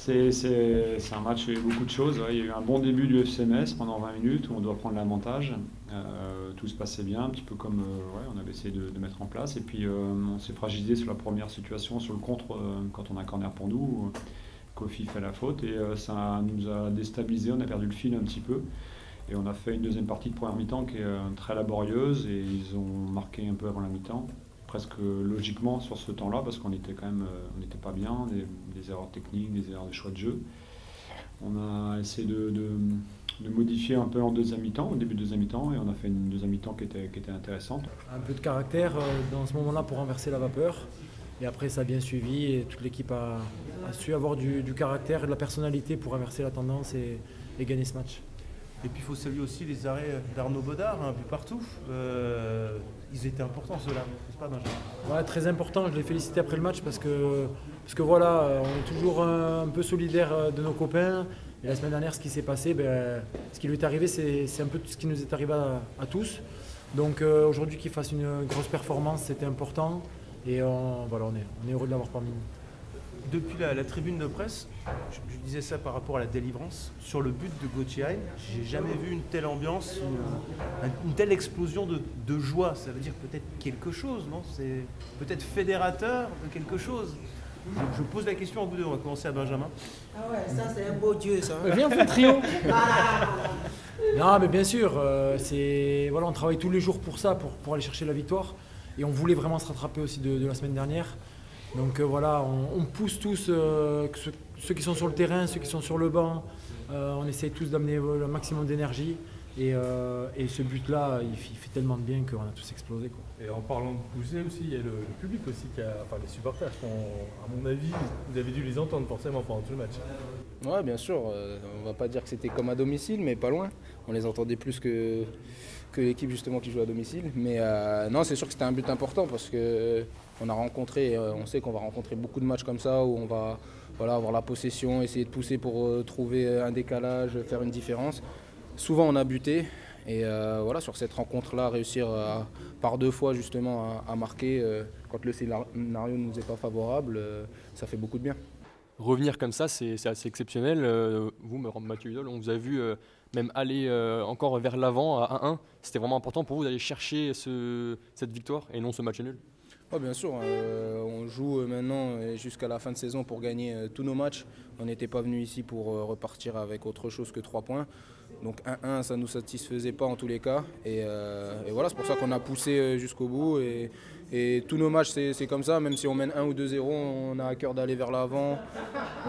C'est un match où il y a eu beaucoup de choses. Ouais. Il y a eu un bon début du FCMS pendant 20 minutes où on doit prendre l'avantage. Tout se passait bien, un petit peu comme ouais, on avait essayé de mettre en place. Et puis on s'est fragilisé sur la première situation, sur le contre, quand on a un corner pour nous. Kofi fait la faute et ça nous a déstabilisé. On a perdu le fil un petit peu. Et on a fait une deuxième partie de première mi-temps qui est très laborieuse et ils ont marqué un peu avant la mi-temps. Presque logiquement sur ce temps-là parce qu'on était quand même on n'était pas bien, des erreurs techniques, des erreurs de choix de jeu. On a essayé de modifier un peu en deuxième mi-temps, au début de deuxième mi-temps, et on a fait une deuxième mi-temps qui était intéressante. Un peu de caractère dans ce moment-là pour renverser la vapeur. Et après ça a bien suivi et toute l'équipe a su avoir du caractère et de la personnalité pour inverser la tendance et gagner ce match. Et puis il faut saluer aussi les arrêts d'Arnaud Bodard, un peu partout. Ils étaient importants ceux-là, n'est-ce pas Benjamin? Ouais, très important, je l'ai félicité après le match parce que voilà, on est toujours un peu solidaire de nos copains. Et la semaine dernière, ce qui s'est passé, ce qui lui est arrivé, c'est un peu tout ce qui nous est arrivé à tous. Donc aujourd'hui qu'il fasse une grosse performance, c'était important. Et voilà, on est heureux de l'avoir parmi nous. Depuis la tribune de presse, je disais ça par rapport à la délivrance, sur le but de Gauthier, j'ai jamais vu une telle ambiance, une telle explosion de joie. Ça veut dire peut-être quelque chose, non? C'est peut-être fédérateur de quelque chose. Je pose la question à vous deux, on va commencer à Benjamin. Ah ouais, ça c'est un beau Dieu ça. Viens, on fait le trio. Non mais bien sûr, voilà, on travaille tous les jours pour ça, pour aller chercher la victoire. Et on voulait vraiment se rattraper aussi de la semaine dernière. Donc voilà, on pousse tous, ceux qui sont sur le terrain, ceux qui sont sur le banc, on essaye tous d'amener le maximum d'énergie. Et ce but-là, il fait tellement de bien qu'on a tous explosé, quoi. Et en parlant de pousser aussi, il y a le public aussi, enfin les supporters, à mon avis, vous avez dû les entendre forcément pendant tout le match. Ouais, bien sûr, on va pas dire que c'était comme à domicile, mais pas loin. On les entendait plus que l'équipe justement qui joue à domicile. Mais non, c'est sûr que c'était un but important parce que on sait qu'on va rencontrer beaucoup de matchs comme ça où on va avoir la possession, essayer de pousser pour trouver un décalage, faire une différence. Souvent on a buté et voilà, sur cette rencontre-là, réussir par deux fois justement à marquer quand le scénario ne nous est pas favorable, ça fait beaucoup de bien. Revenir comme ça, c'est assez exceptionnel. Vous, Mathieu Hudol, on vous a vu même aller encore vers l'avant à 1-1. C'était vraiment important pour vous d'aller chercher cette victoire et non ce match nul? Oh, bien sûr, on joue maintenant jusqu'à la fin de saison pour gagner tous nos matchs. On n'était pas venu ici pour repartir avec autre chose que 3 points. Donc 1-1, ça ne nous satisfaisait pas en tous les cas. Et voilà, c'est pour ça qu'on a poussé jusqu'au bout. Et tous nos matchs, c'est comme ça. Même si on mène 1 ou 2-0, on a à cœur d'aller vers l'avant,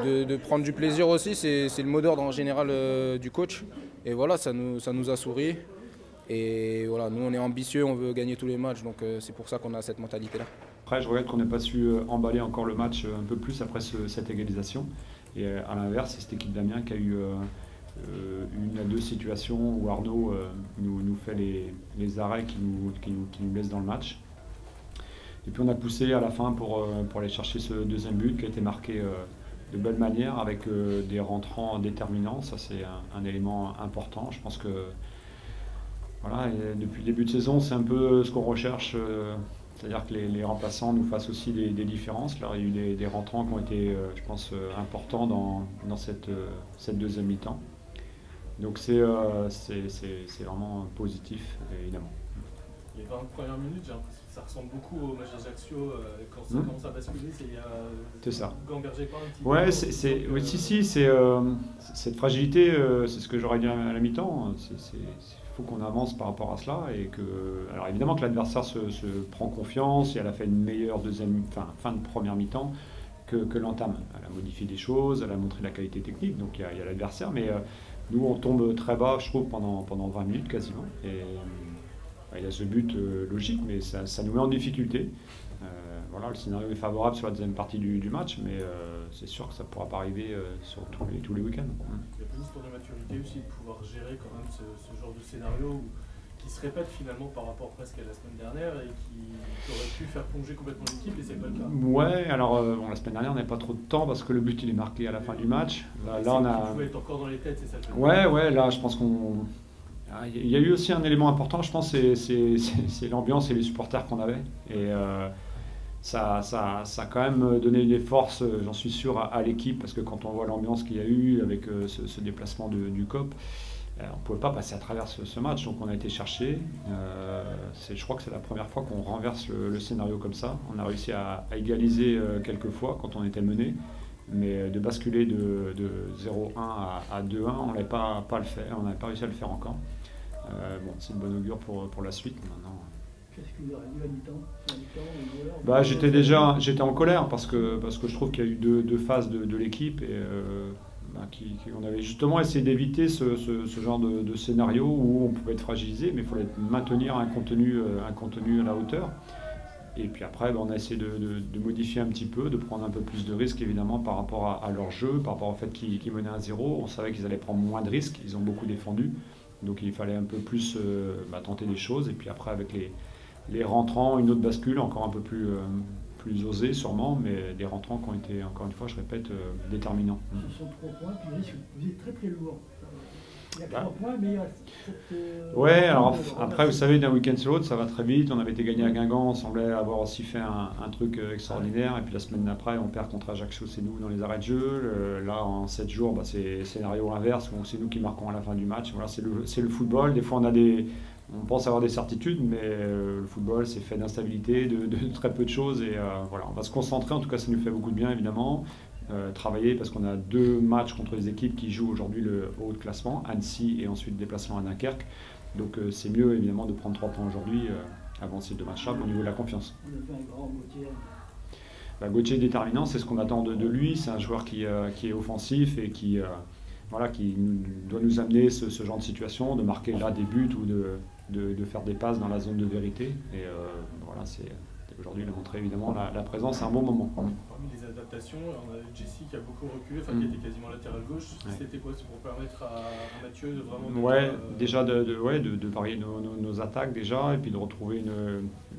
de prendre du plaisir aussi. C'est le mot d'ordre en général du coach. Et voilà, ça nous a souri. Et voilà, nous on est ambitieux, on veut gagner tous les matchs, donc c'est pour ça qu'on a cette mentalité-là. Après, je regrette qu'on n'ait pas su emballer encore le match un peu plus après cette égalisation. Et à l'inverse, c'est cette équipe d'Amiens qui a eu une à deux situations où Arnaud nous fait les arrêts qui nous laissent dans le match. Et puis on a poussé à la fin pour aller chercher ce deuxième but qui a été marqué de belle manière avec des rentrants déterminants. Ça c'est un élément important. Je pense que voilà, depuis le début de saison, c'est un peu ce qu'on recherche, c'est-à-dire que les remplaçants nous fassent aussi des différences. Là, il y a eu des rentrants qui ont été, je pense, importants dans cette deuxième mi-temps. Donc c'est vraiment positif, évidemment. Les 20 premières minutes, j'ai l'impression que ça ressemble beaucoup au match d'Ajaccio quand ça commence à basculer. C'est ça. Gamberger pas un petit peu. Ouais, oui, si, cette fragilité, c'est ce que j'aurais dit à la mi-temps. Il faut qu'on avance par rapport à cela. Alors évidemment que l'adversaire se prend confiance et elle a fait une meilleure fin de première mi-temps que l'entame. Elle a modifié des choses, elle a montré la qualité technique, donc il y a l'adversaire. Mais nous, on tombe très bas, je trouve, pendant 20 minutes quasiment. Et il y a ce but logique, mais ça nous met en difficulté. Voilà, le scénario est favorable sur la deuxième partie du match, mais c'est sûr que ça ne pourra pas arriver sur tous les week-ends. Il y a plus d'histoire de maturité aussi, de pouvoir gérer quand même ce genre de scénario qui se répète finalement par rapport presque à la semaine dernière et qui aurait pu faire plonger complètement l'équipe, et c'est pas le cas. Ouais, alors la semaine dernière on n'avait pas trop de temps parce que le but il est marqué à la fin du match. Là on a. Vous pouvez être encore dans les têtes, c'est ça. Ouais, là je pense qu'on. Il y a eu aussi un élément important, je pense, c'est l'ambiance et les supporters qu'on avait. Et ça a quand même donné des forces, j'en suis sûr, à l'équipe, parce que quand on voit l'ambiance qu'il y a eu avec ce déplacement du COP, on ne pouvait pas passer à travers ce match, donc on a été chercher. Je crois que c'est la première fois qu'on renverse le scénario comme ça. On a réussi à égaliser quelques fois quand on était mené, mais de basculer de 0-1 à 2-1, on n'avait pas réussi à le faire encore. Bon, c'est une bonne augure pour la suite maintenant. Qu'est-ce que vous aurez dit à mi-temps? Bah, j'étais en colère parce que je trouve qu'il y a eu deux phases de l'équipe et on avait justement essayé d'éviter ce genre de scénario où on pouvait être fragilisé, mais il fallait maintenir un contenu à la hauteur. Et puis après, on a essayé de modifier un petit peu, de prendre un peu plus de risques évidemment par rapport à leur jeu, par rapport au fait qu'ils menaient à 0. On savait qu'ils allaient prendre moins de risques, ils ont beaucoup défendu, donc il fallait un peu plus tenter des choses. Et puis après, avec les rentrants, une autre bascule, encore un peu plus osée sûrement, mais des rentrants qui ont été, encore une fois, je répète, déterminants. Ce sont 3 points, puis le risque, vous êtes très très lourd. Il y a 3 points, mais il y a cette... Ouais, alors après, vous savez, d'un week-end sur l'autre, ça va très vite. On avait été gagné à Guingamp, on semblait avoir aussi fait un truc extraordinaire. Et puis la semaine d'après, on perd contre Ajaccio, c'est nous dans les arrêts de jeu. Là, en 7 jours, c'est scénario inverse, où c'est nous qui marquons à la fin du match. Voilà, c'est le football. Des fois, on pense avoir des certitudes, mais le football, c'est fait d'instabilité, de très peu de choses. Et voilà, on va se concentrer. En tout cas, ça nous fait beaucoup de bien, évidemment. Travailler parce qu'on a 2 matchs contre les équipes qui jouent aujourd'hui le haut de classement, Annecy et ensuite déplacement à Dunkerque. Donc c'est mieux évidemment de prendre 3 points aujourd'hui avant ces 2 matchs-là au niveau de la confiance. Gauthier est déterminant, c'est ce qu'on attend de lui. C'est un joueur qui est offensif et qui doit nous amener ce genre de situation, de marquer là des buts ou de faire des passes dans la zone de vérité. Et voilà, aujourd'hui, il a montré évidemment la présence à un bon moment. Parmi les adaptations, on a Jesse qui a beaucoup reculé, qui était quasiment latéral gauche. C'était quoi? C'est pour permettre à Mathieu de vraiment... déjà de varier nos attaques déjà, et puis de retrouver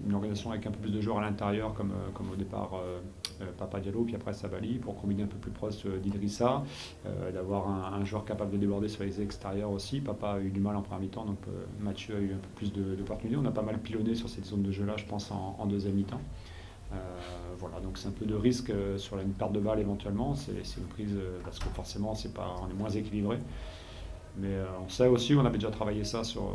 une organisation avec un peu plus de joueurs à l'intérieur, comme au départ Papa Diallo, puis après Sabali, pour combiner un peu plus proche d'Idrissa, d'avoir un joueur capable de déborder sur les extérieurs aussi. Papa a eu du mal en première mi-temps, donc Mathieu a eu un peu plus d'opportunités. On a pas mal pilonné sur cette zone de jeu-là, je pense, en deuxième mi-temps. Voilà, donc c'est un peu de risque sur une perte de balle éventuellement, c'est une prise parce que forcément on est moins équilibré. Mais on sait aussi, on avait déjà travaillé ça sur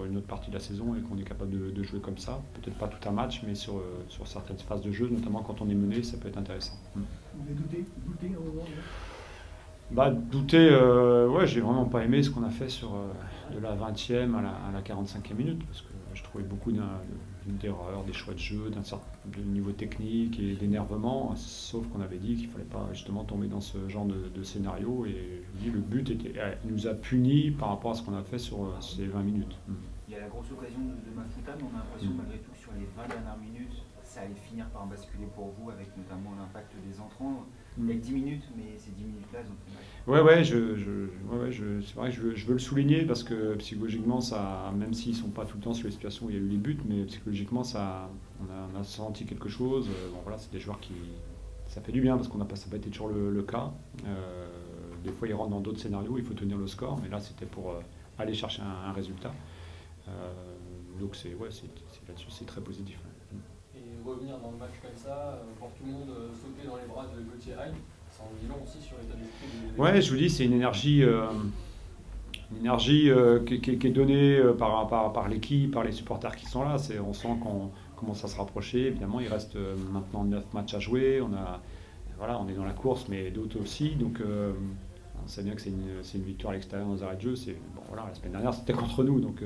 une autre partie de la saison et qu'on est capable de jouer comme ça. Peut-être pas tout un match, mais sur certaines phases de jeu, notamment quand on est mené, ça peut être intéressant. Vous avez douté à un moment? Douter, j'ai vraiment pas aimé ce qu'on a fait de la 20e à la 45e minute, parce que je trouvais beaucoup d'erreurs, des choix de jeu, d'un certain niveau technique et d'énervement, sauf qu'on avait dit qu'il ne fallait pas justement tomber dans ce genre de scénario. Et je vous dis, le but nous a punis par rapport à ce qu'on a fait sur ces 20 minutes. Il y a la grosse occasion de Mafoutane, on a l'impression malgré tout que sur les 20 dernières minutes, ça allait finir par basculer pour vous, avec notamment l'impact des entrants. Il y a 10 minutes, mais ces 10 minutes-là, ils ont fait mal. C'est vrai que je veux le souligner parce que psychologiquement, même s'ils ne sont pas tout le temps sur les situations où il y a eu les buts, mais psychologiquement, on a senti quelque chose. C'est des joueurs ça fait du bien parce ça n'a pas été toujours le cas. Des fois, ils rentrent dans d'autres scénarios, il faut tenir le score, mais là, c'était pour aller chercher un résultat. Donc, là-dessus, c'est très positif. Revenir dans le match comme ça, voir tout le monde sauter dans les bras de Gauthier Hain, ça en dit long aussi sur l'état d'esprit. Ouais, je vous dis, c'est une énergie qui est donnée par l'équipe, par les supporters qui sont là. On sent qu'on commence à se rapprocher. Évidemment, il reste maintenant 9 matchs à jouer. On est dans la course, mais d'autres aussi. Donc, on sait bien que c'est une victoire à l'extérieur dans les arrêts de jeu. La semaine dernière, c'était contre nous. Donc,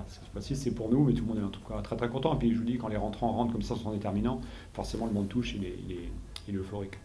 cette fois-ci, c'est pour nous. Mais tout le monde est en tout cas très très content. Et puis, je vous dis, quand les rentrants rentrent comme ça, sont déterminants, forcément, le monde touche, il est euphorique.